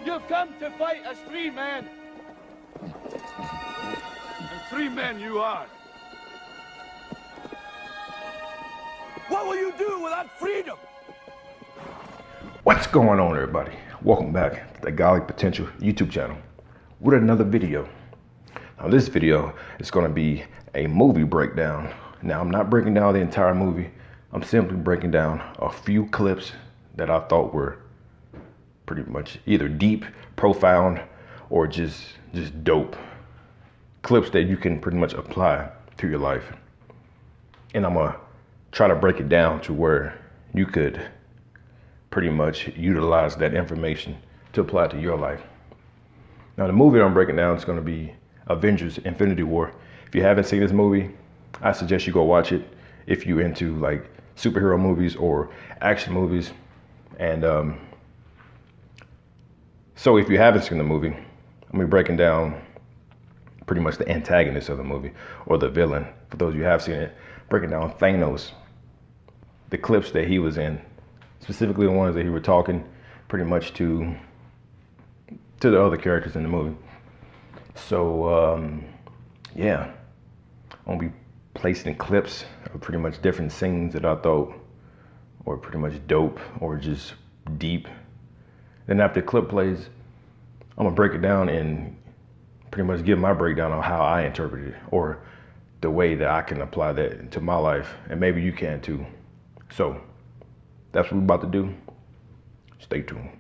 You've come to fight as 3 men. And 3 men you are. What will you do without freedom? What's going on, everybody? Welcome back to the Golly Potential YouTube channel with another video. Now this video is going to be a movie breakdown. Now I'm not breaking down the entire movie. I'm simply breaking down a few clips that I thought were pretty much either deep, profound, or just dope. Clips that you can pretty much apply to your life. And I'm gonna try to break it down to where you could pretty much utilize that information to apply to your life. Now the movie that I'm breaking down is gonna be Avengers Infinity War. If you haven't seen this movie, I suggest you go watch it if you're into like superhero movies or action movies. And so if you haven't seen the movie, I'm gonna be breaking down pretty much the antagonist of the movie, or the villain. For those of you who have seen it, breaking down Thanos, the clips that he was in, specifically the ones that he were talking pretty much to the other characters in the movie. So yeah, I'm gonna be placing clips of pretty much different scenes that I thought were pretty much dope or just deep. Then after the clip plays, I'm gonna break it down and pretty much give my breakdown on how I interpret it, or the way that I can apply that to my life, and maybe you can too. So that's what we're about to do. Stay tuned.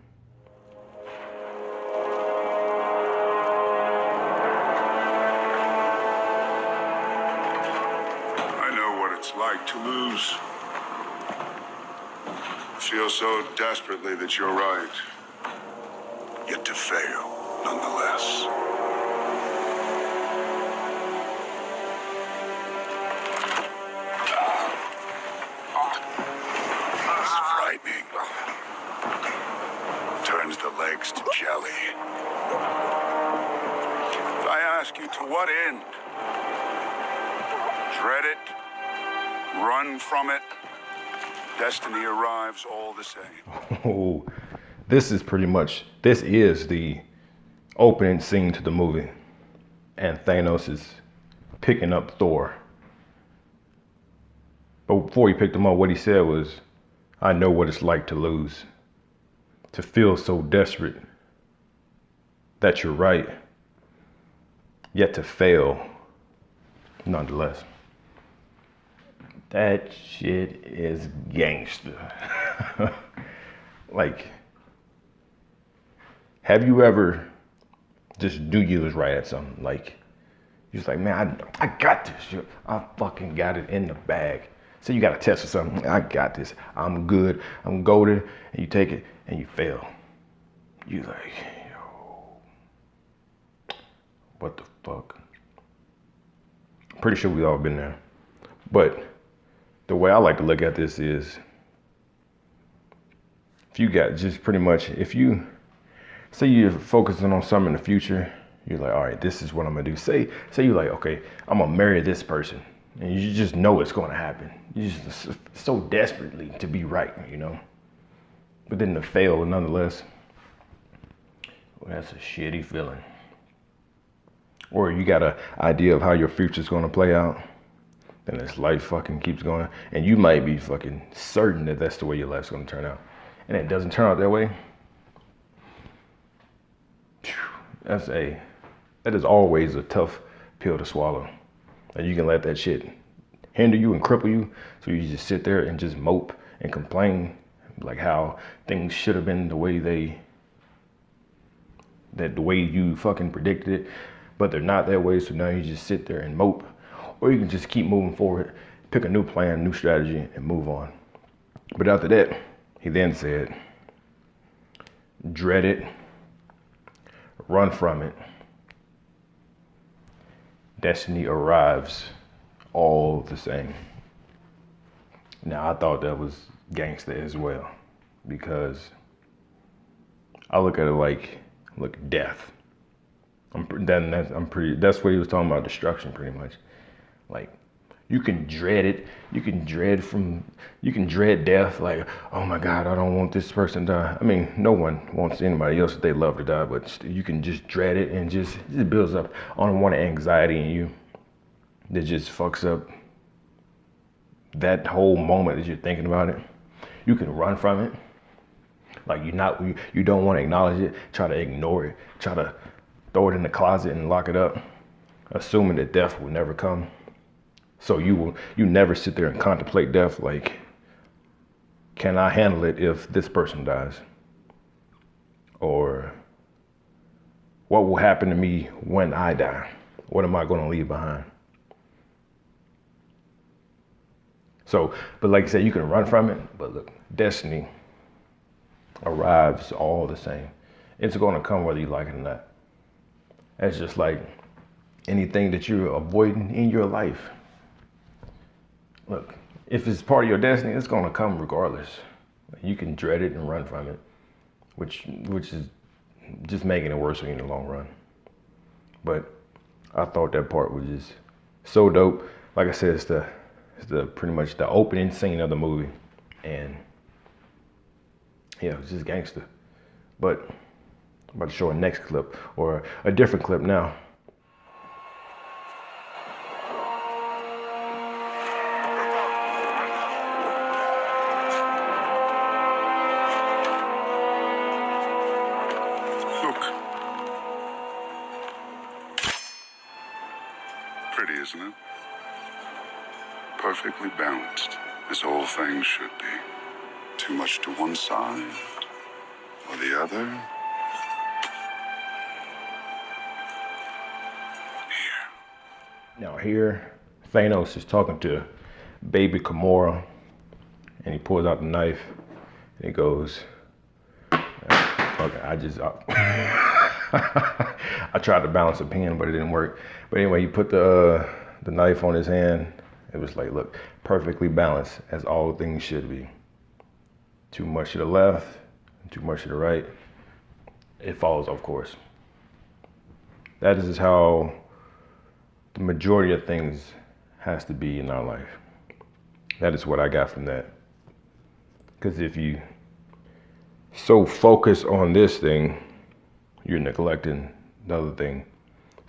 I know what it's like to lose. Feel so desperately that you're right, yet to fail nonetheless. It's frightening. Turns the legs to jelly. If I ask you to what end? Dread it? Run from it? Destiny arrives all the same. Oh, this is the opening scene to the movie. And Thanos is picking up Thor. But before he picked him up, what he said was, I know what it's like to lose. To feel so desperate that you're right, yet to fail nonetheless. That shit is gangster. Like, have you ever just knew you was right at something? Like, you're just like, man, I got this shit. I fucking got it in the bag. So you got a test or something. I got this. I'm good. I'm golden. And you take it and you fail. You like, yo, what the fuck? Pretty sure we've all been there. But the way I like to look at this is, if you got just pretty much, if you say you're focusing on something in the future, you're like, all right, this is what I'm gonna do. Say you're like, okay, I'm gonna marry this person, and you just know it's gonna happen. You just so desperately to be right, you know. But then to fail nonetheless, well, that's a shitty feeling. Or you got an idea of how your future's gonna play out, then this life fucking keeps going, and you might be fucking certain that that's the way your life's gonna turn out, and it doesn't turn out that way. That is always a tough pill to swallow. And you can let that shit hinder you and cripple you, so you just sit there and just mope and complain like how things should have been the way you fucking predicted it, but they're not that way. So now you just sit there and mope. Or you can just keep moving forward, pick a new plan, new strategy, and move on. But after that, he then said, dread it, run from it. Destiny arrives all the same. Now, I thought that was gangster as well, because I look at it like, look, death. That's what he was talking about, destruction, pretty much. Like, You can dread it. You can dread death. Like, oh my God, I don't want this person to die. I mean, no one wants anybody else that they love to die, but you can just dread it, and it just builds up unwanted anxiety in you that just fucks up that whole moment that you're thinking about it. You can run from it. Like you don't want to acknowledge it, try to ignore it, try to throw it in the closet and lock it up, assuming that death will never come. So you never sit there and contemplate death like, can I handle it if this person dies? Or what will happen to me when I die? What am I going to leave behind? So, but like I said, you can run from it, but look, destiny arrives all the same. It's going to come whether you like it or not. That's just like anything that you're avoiding in your life. Look, if it's part of your destiny, it's going to come regardless. You can dread it and run from it, which is just making it worse in the long run. But I thought that part was just so dope. Like I said, it's the pretty much the opening scene of the movie, and yeah, it was just gangster. But I'm about to show a next clip, or a different clip now. Look. Pretty, isn't it? Perfectly balanced, as all things should be. Too much to one side or the other. Here. Now here, Thanos is talking to baby Gamora, and he pulls out the knife, and he goes, okay, I tried to balance a pen, but it didn't work. But anyway, he put the knife on his hand. It was like, look, perfectly balanced, as all things should be. Too much to the left, too much to the right, it falls off course. That is how the majority of things has to be in our life. That is what I got from that. Because if you so focus on this thing, you're neglecting the other thing.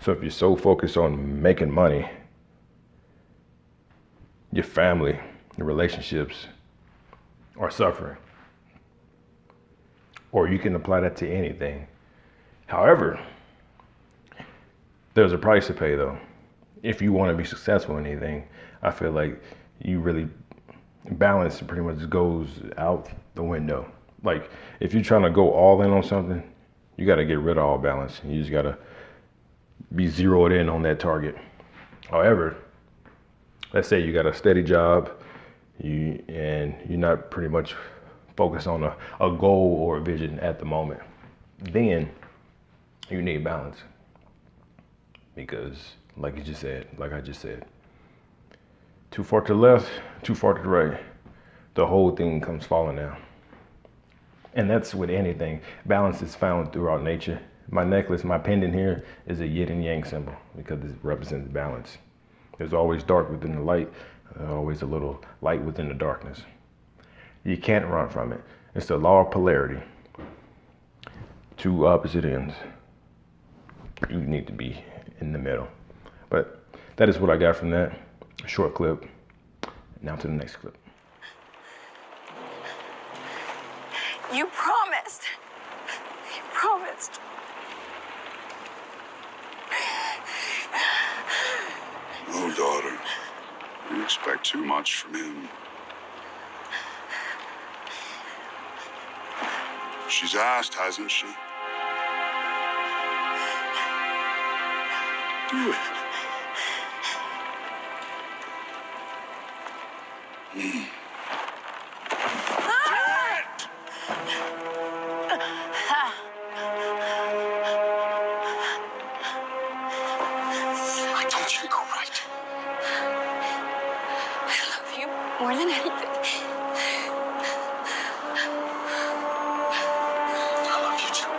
So if you're so focused on making money, your family, your relationships are suffering. Or you can apply that to anything. However, there's a price to pay though. If you want to be successful in anything, I feel like you really balance pretty much goes out the window. Like if you're trying to go all in on something, you got to get rid of all balance. You just got to be zeroed in on that target. However, let's say you got a steady job, and you're not pretty much focused on a goal or a vision at the moment. Then you need balance. Because like I just said, too far to the left, too far to the right, the whole thing comes falling down. And that's with anything. Balance is found throughout nature. My necklace, my pendant here is a yin and yang symbol because it represents balance. There's always dark within the light, always a little light within the darkness. You can't run from it. It's the law of polarity. Two opposite ends. You need to be in the middle. But that is what I got from that short clip. Now to the next clip. You promised. You promised. No, daughter. You expect too much from him. She's asked, hasn't she? Do it. I told you to go right. I love you more than anything. I love you too.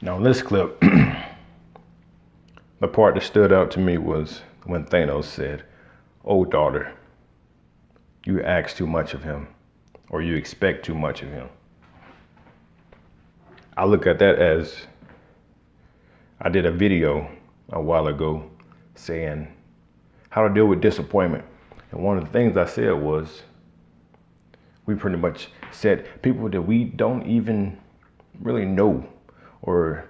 Now in this clip, the part that stood out to me was when Thanos said, "Oh daughter, you ask too much of him, or you expect too much of him." I look at that as, I did a video a while ago saying how to deal with disappointment. And one of the things I said was, we pretty much said people that we don't even really know or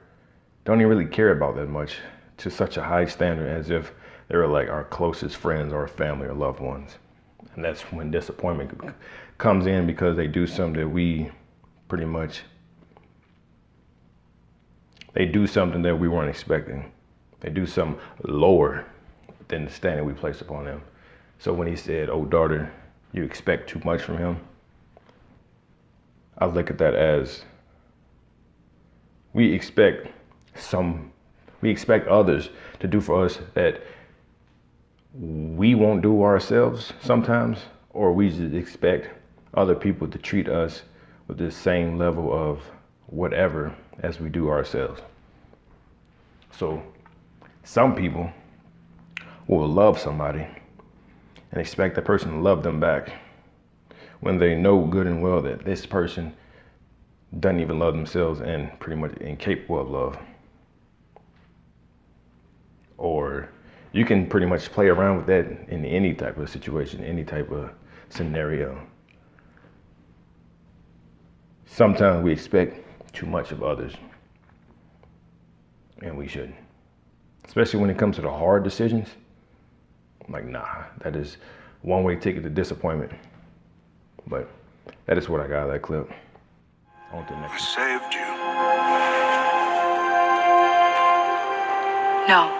don't even really care about that much to such a high standard, as if they were like our closest friends or family or loved ones. And that's when disappointment comes in, because they do something that we pretty much, they do something that we weren't expecting. They do something lower than the standard we placed upon them. So when he said, "Oh daughter, you expect too much from him," I look at that as, we expect others to do for us that we won't do ourselves sometimes, or we just expect other people to treat us with the same level of whatever as we do ourselves. So some people will love somebody and expect the person to love them back, when they know good and well that this person doesn't even love themselves and pretty much incapable of love. Or you can pretty much play around with that in any type of situation, any type of scenario. Sometimes we expect too much of others, and we shouldn't. Especially when it comes to the hard decisions. Like, nah, that is one-way ticket to disappointment. But that is what I got out of that clip. On to the next. I saved you. No.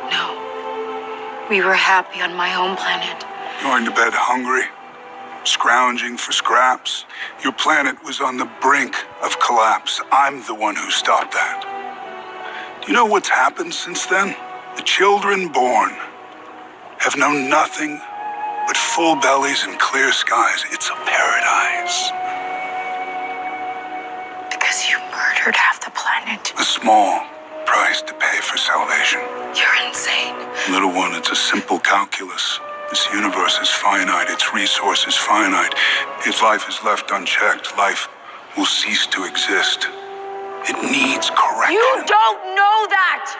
No. We were happy on my home planet. Going to bed hungry, scrounging for scraps. Your planet was on the brink of collapse. I'm the one who stopped that. Do you know what's happened since then? The children born have known nothing but full bellies and clear skies. It's a paradise. Because you murdered half the planet. A small price to pay for salvation. You're insane. Little one, it's a simple calculus. This universe is finite, its resources finite. If life is left unchecked, life will cease to exist. It needs correction. You don't know that!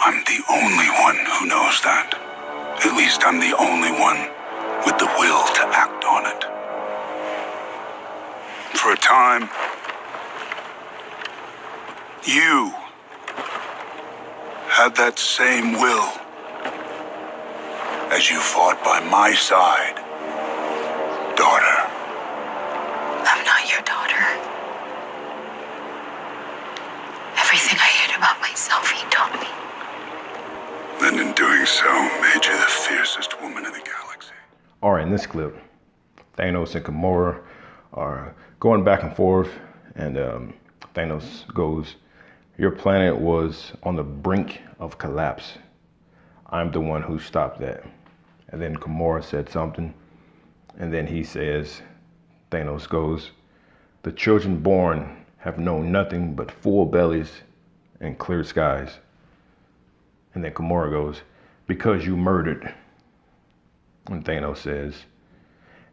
I'm the only one who knows that. At least I'm the only one with the will to act on it. For a time, you had that same will as you fought by my side, daughter. I'm not your daughter. Everything I hate about myself, he taught me. And in doing so, made you the fiercest woman in the galaxy. All right, in this clip, Thanos and Gamora are going back and forth, and Thanos goes, "Your planet was on the brink of collapse. I'm the one who stopped that." And then Gamora said something, and then he says, Thanos goes, "The children born have known nothing but full bellies and clear skies." And then Gamora goes, "Because you murdered." And Thanos says,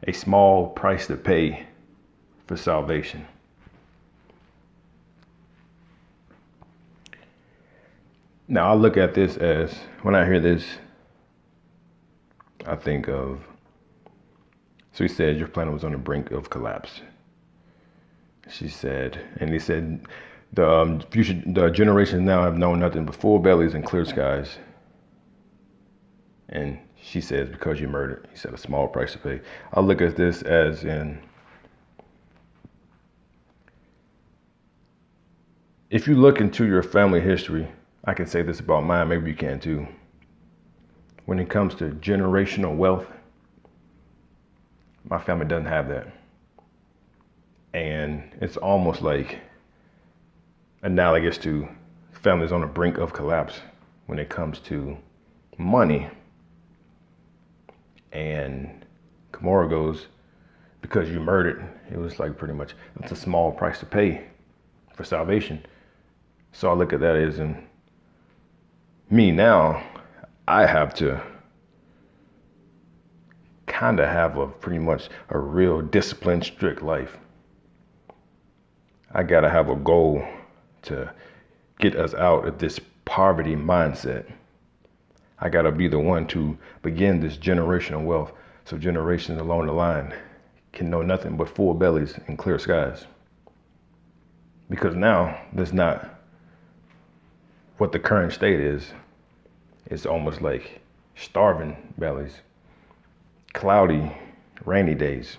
"A small price to pay for salvation." Now I look at this as, when I hear this, I think of, so he said, "Your planet was on the brink of collapse." She said, and he said, the generations now have known nothing but full bellies and clear skies." And she says, "Because you murdered." He said, "A small price to pay." I look at this as in, if you look into your family history, I can say this about mine, maybe you can too. When it comes to generational wealth, my family doesn't have that. And it's almost like analogous to families on the brink of collapse when it comes to money. And Gamora goes, because you murdered. It was like pretty much, it's a small price to pay for salvation. So I look at that as in me now, I have to kind of have a pretty much a real disciplined, strict life. I gotta have a goal to get us out of this poverty mindset. I gotta be the one to begin this generational wealth, so generations along the line can know nothing but full bellies and clear skies. Because now that's not what the current state is. It's almost like starving bellies, cloudy, rainy days.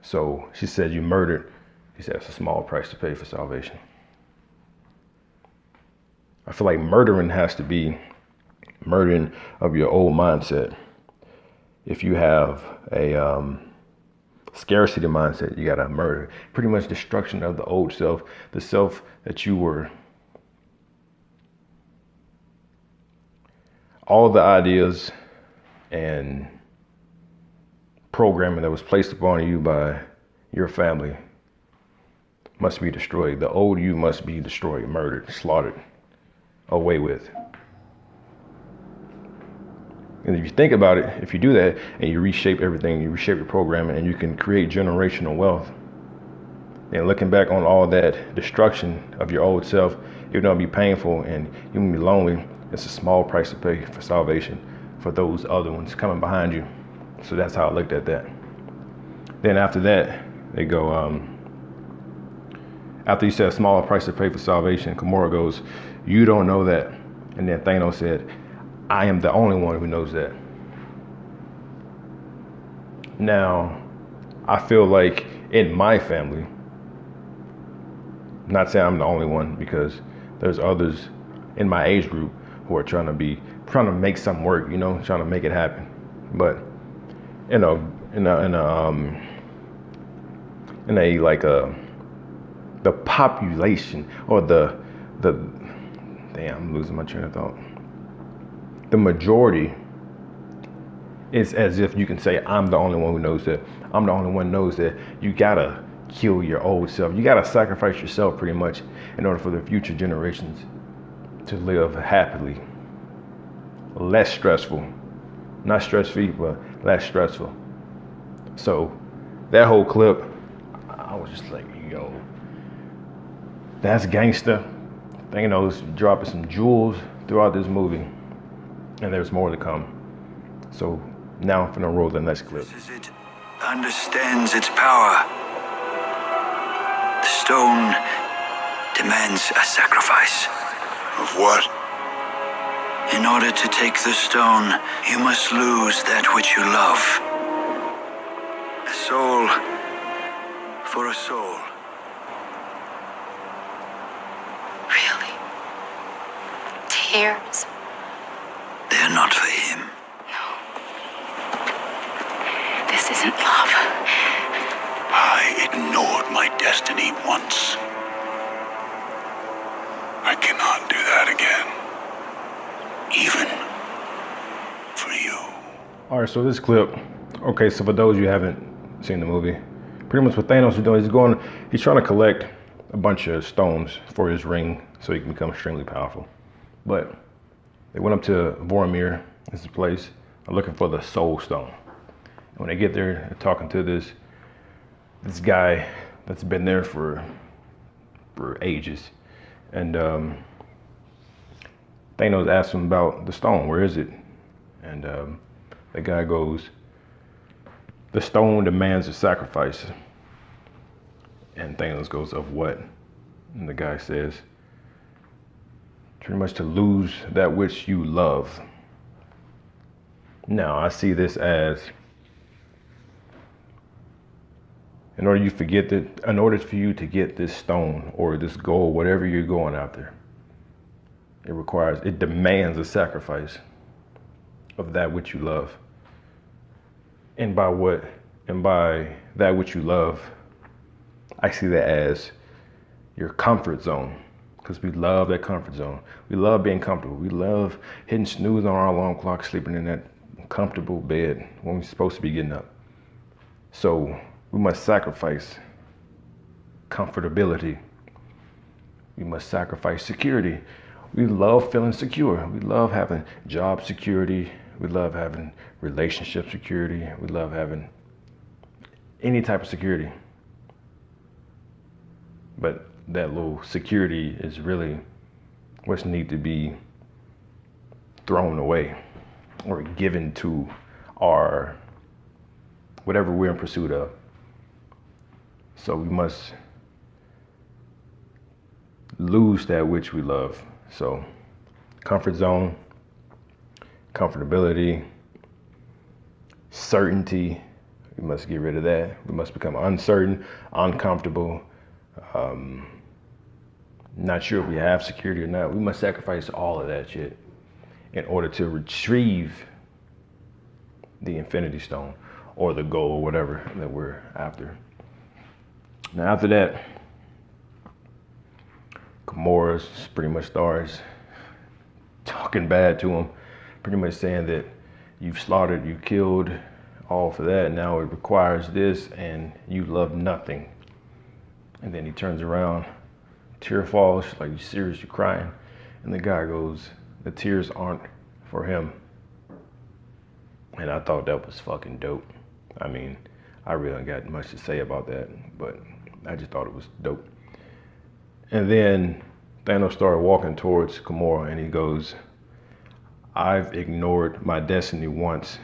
So she said, you murdered. He said, it's a small price to pay for salvation. I feel like murdering has to be murdering of your old mindset. If you have a scarcity mindset, you gotta murder. Pretty much destruction of the old self, the self that you were. All the ideas and programming that was placed upon you by your family must be destroyed. The old you must be destroyed, murdered, slaughtered, away with. And if you think about it, if you do that and you reshape everything, you reshape your programming, and you can create generational wealth, and looking back on all that destruction of your old self, even though it'll be painful and you will be lonely, it's a small price to pay for salvation for those other ones coming behind you. So that's how I looked at that. Then after that, they go, after you said a smaller price to pay for salvation, Gamora goes, you don't know that. And then Thanos said, I am the only one who knows that. Now, I feel like in my family, not saying I'm the only one, because there's others in my age group who are trying to make something work, you know, trying to make it happen. But the population, or the damn, I'm losing my train of thought. The majority is as if you can say, I'm the only one who knows that. I'm the only one who knows that you gotta kill your old self. You gotta sacrifice yourself pretty much in order for the future generations to live happily. Less stressful. Not stress-free, but less stressful. So that whole clip, I was just like, yo, that's gangster. Thanos dropping some jewels throughout this movie. And there's more to come. So now I'm gonna roll the next clip. As it understands its power, the stone demands a sacrifice. Of what? In order to take the stone, you must lose that which you love. A soul for a soul. Really? Tears? They're not for him. No. This isn't love. I ignored my destiny once. I cannot do that again. Even for you. All right, so this clip, okay, so for those you haven't seen the movie, pretty much what Thanos is doing, he's trying to collect a bunch of stones for his ring so he can become extremely powerful. But they went up to Vormir, this place, looking for the soul stone. And when they get there, they're talking to this guy that's been there for ages. And Thanos asks him about the stone, where is it? And the guy goes, the stone demands a sacrifice. And Thanos goes, of what? And the guy says, pretty much to lose that which you love. Now, I see this as, in order for you to get this stone or this goal, whatever you're going after, it demands a sacrifice of that which you love. And by that which you love, I see that as your comfort zone. Because we love that comfort zone. We love being comfortable. We love hitting snooze on our alarm clock, sleeping in that comfortable bed when we're supposed to be getting up. So we must sacrifice comfortability. We must sacrifice security. We love feeling secure. We love having job security. We love having relationship security. We love having any type of security. But that little security is really what's need to be thrown away or given to our whatever we're in pursuit of. So we must lose that which we love. So comfort zone, comfortability, certainty, we must get rid of that. We must become uncertain, uncomfortable, not sure if we have security or not. We must sacrifice all of that shit in order to retrieve the Infinity Stone or the goal or whatever that we're after. Now after that, Gamora's pretty much starts talking bad to him, pretty much saying that you've slaughtered, you killed, all for that. Now it requires this and you love nothing. And then he turns around, tear falls, like, you serious, you crying? And the guy goes, the tears aren't for him. And I thought that was fucking dope. I mean, I really don't got much to say about that, but I just thought it was dope. And then Thanos started walking towards Gamora and he goes, I've ignored my destiny once.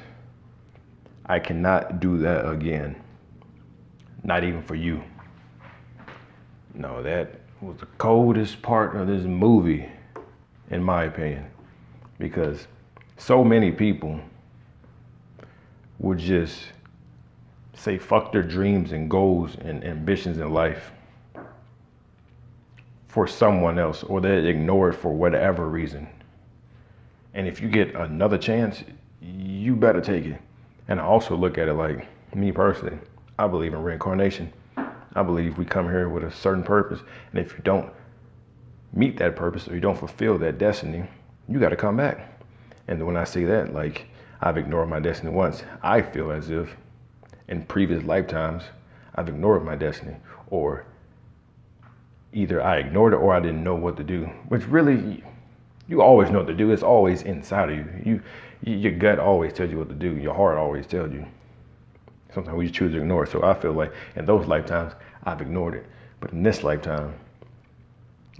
I cannot do that again. Not even for you. No, that was the coldest part of this movie, in my opinion, because so many people would just say fuck their dreams and goals and ambitions in life for someone else, or they ignore it for whatever reason. And if you get another chance, you better take it. And I also look at it like, me personally, I believe in reincarnation. I believe we come here with a certain purpose, and if you don't meet that purpose or you don't fulfill that destiny, you got to come back. And when I say that, like, I've ignored my destiny once, I feel as if in previous lifetimes I've ignored my destiny, or either I ignored it or I didn't know what to do, which really, you always know what to do. It's always inside of you. Your gut always tells you what to do. Your heart always tells you. Sometimes we just choose to ignore it. So I feel like in those lifetimes, I've ignored it. But in this lifetime,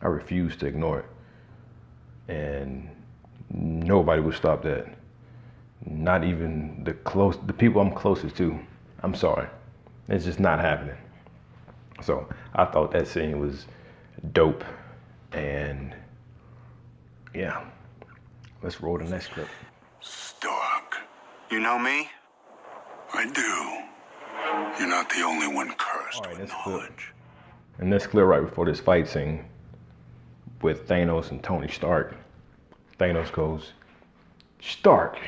I refuse to ignore it. And nobody will stop that. Not even the people I'm closest to. I'm sorry. It's just not happening. So I thought that scene was dope. And yeah, let's roll the next clip. Stark. You know me? I do. You're not the only one cursed with knowledge. And this clip right before this fight scene with Thanos and Tony Stark, Thanos goes, Stark.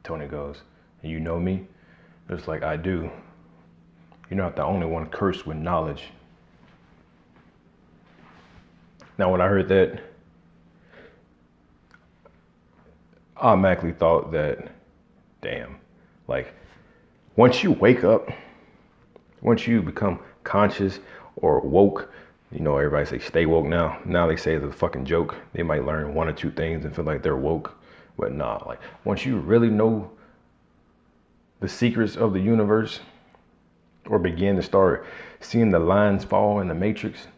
Tony goes, you know me? It's like, I do. You're not the only one cursed with knowledge. Now, when I heard that, I automatically thought that, damn, like, once you wake up, once you become conscious or woke, you know, everybody say stay woke now. Now they say it's a fucking joke. They might learn one or two things and feel like they're woke, but nah, like, once you really know the secrets of the universe, or begin to start seeing the lines fall in the matrix,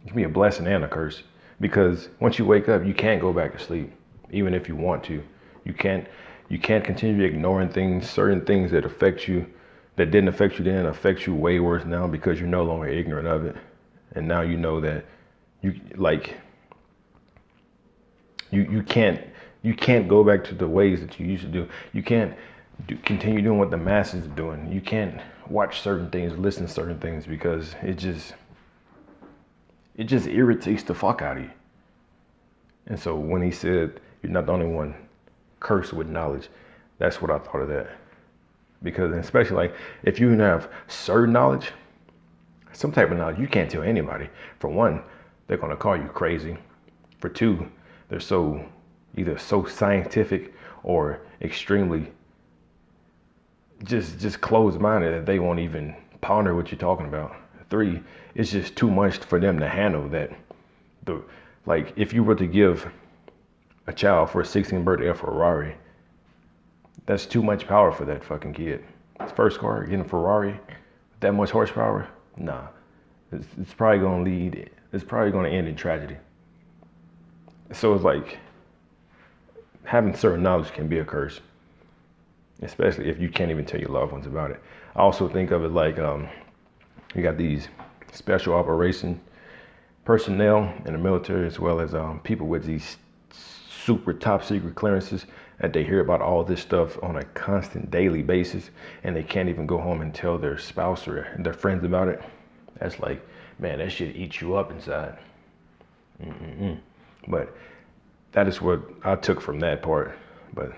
it can be a blessing and a curse. Because once you wake up, you can't go back to sleep, even if you want to. You can't continue ignoring things, certain things that affect you, that didn't affect you then, affect you way worse now because you're no longer ignorant of it. And now you know that you can't go back to the ways that you used to do. You can't continue doing what the masses are doing. You can't watch certain things, listen to certain things, because it just irritates the fuck out of you. And so when he said, you're not the only one cursed with knowledge, that's what I thought of that. Because especially like, if you have certain knowledge, some type of knowledge, you can't tell anybody. For one, they're gonna call you crazy. For two, they're either so scientific or extremely just closed-minded that they won't even ponder what you're talking about. 3, it's just too much for them to handle. That like if you were to give a child for a 16th birthday a Ferrari, that's too much power for that fucking kid. His first car, getting a Ferrari, that much horsepower, nah. It's probably gonna lead. It's probably gonna end in tragedy. So it's like having certain knowledge can be a curse, especially if you can't even tell your loved ones about it. I also think of it like you got these special operation personnel in the military, as well as people with these super top secret clearances, that they hear about all this stuff on a constant daily basis, and they can't even go home and tell their spouse or their friends about it. That's like, man, that shit eats you up inside. But that is what I took from that part. But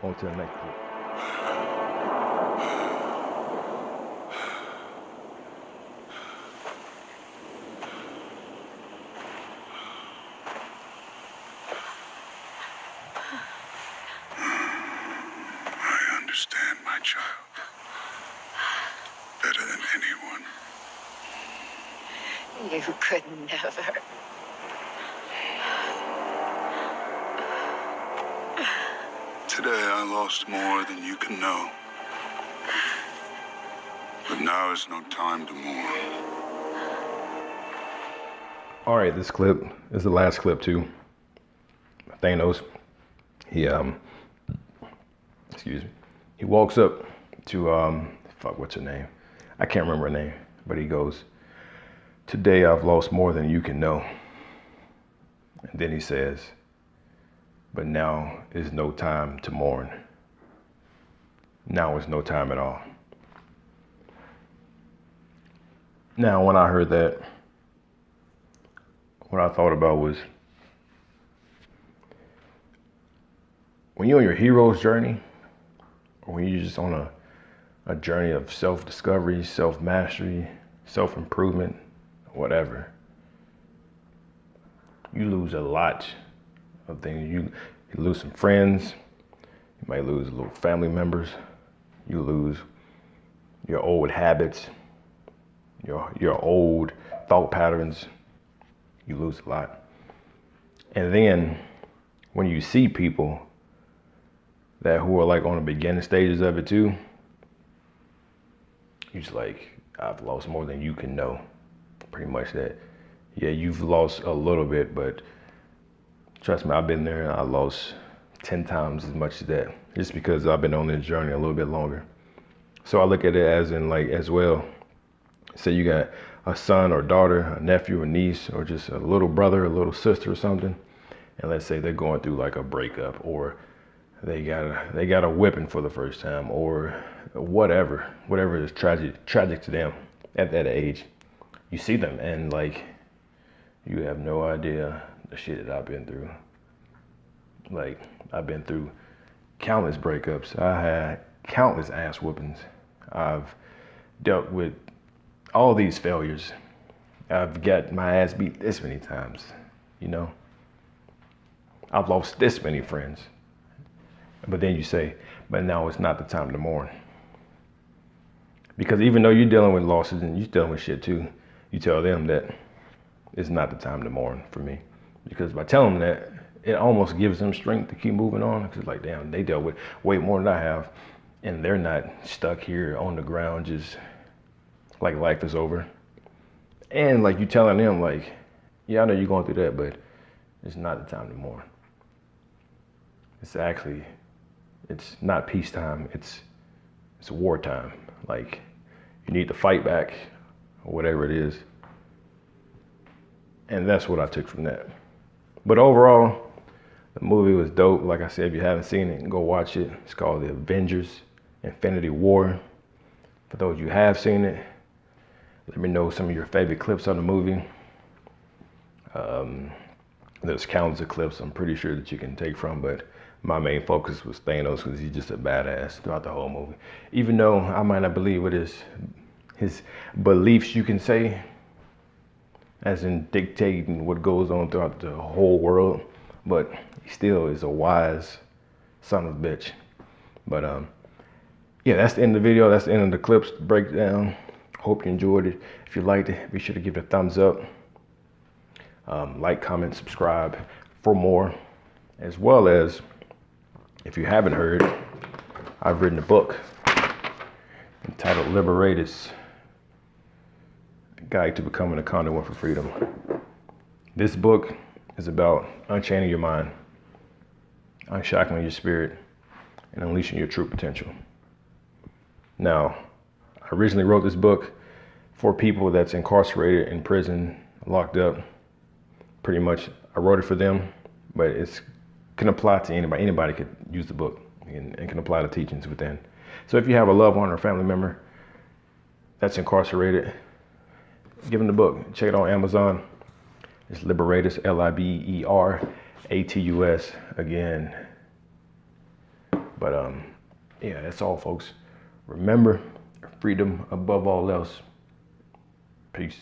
on to the next clip. I understand my child better than anyone. You could never. Today I lost more than you can know. But now is no time to mourn. All right, this clip is the last clip too. Thanos, he he walks up to what's her name? I can't remember her name, but he goes, "Today I've lost more than you can know." And then he says, "But now is no time to mourn." Now is no time at all. Now, when I heard that, what I thought about was, when you're on your hero's journey, or when you're just on a journey of self-discovery, self-mastery, self-improvement, whatever, you lose a lot of things. You lose some friends, you might lose little family members, you lose your old habits, your old thought patterns, you lose a lot. And then when you see people who are like on the beginning stages of it too, you're just like, I've lost more than you can know. Pretty much that. Yeah, you've lost a little bit, but trust me, I've been there and I lost 10 times as much as that, just because I've been on this journey a little bit longer. So I look at it as in like, as well, say you got a son or daughter, a nephew or niece, or just a little brother, a little sister or something. And let's say they're going through like a breakup, or they got a whipping for the first time, or whatever is tragic to them at that age. You see them and like, you have no idea the shit that I've been through. Like, I've been through countless breakups. I had countless ass whoopings. I've dealt with all these failures. I've got my ass beat this many times, you know? I've lost this many friends. But then you say, but now it's not the time to mourn. Because even though you're dealing with losses and you're dealing with shit too, you tell them that it's not the time to mourn for me. Because by telling them that, it almost gives them strength to keep moving on. Because like, damn, they dealt with way more than I have. And they're not stuck here on the ground just like life is over. And like you telling them like, yeah, I know you're going through that, but it's not the time to mourn. It's not peacetime, it's wartime. Like, you need to fight back, or whatever it is. And that's what I took from that. But overall, the movie was dope. Like I said, if you haven't seen it, go watch it. It's called The Avengers: Infinity War. For those you have seen it, let me know some of your favorite clips of the movie. There's countless of clips I'm pretty sure that you can take from, but my main focus was Thanos, because he's just a badass throughout the whole movie. Even though I might not believe what his beliefs, you can say, as in dictating what goes on throughout the whole world, but he still is a wise son of a bitch. But yeah, yeah, that's the end of the video. That's the end of the clips breakdown. Hope you enjoyed it. If you liked it, be sure to give it a thumbs up. Like, comment, subscribe for more. As well as, if you haven't heard, I've written a book entitled Liberatus, Guide to Becoming a Conduit for Freedom. This book is about unchaining your mind, unshackling your spirit, and unleashing your true potential. Now, I originally wrote this book for people that's incarcerated, in prison, locked up. Pretty much, I wrote it for them, but it can apply to anybody. Anybody could use the book and can apply the teachings within. So if you have a loved one or family member that's incarcerated, give them the book. Check it out on Amazon. It's Liberatus, Liberatus again. But yeah, that's all, folks. Remember, freedom above all else. Peace.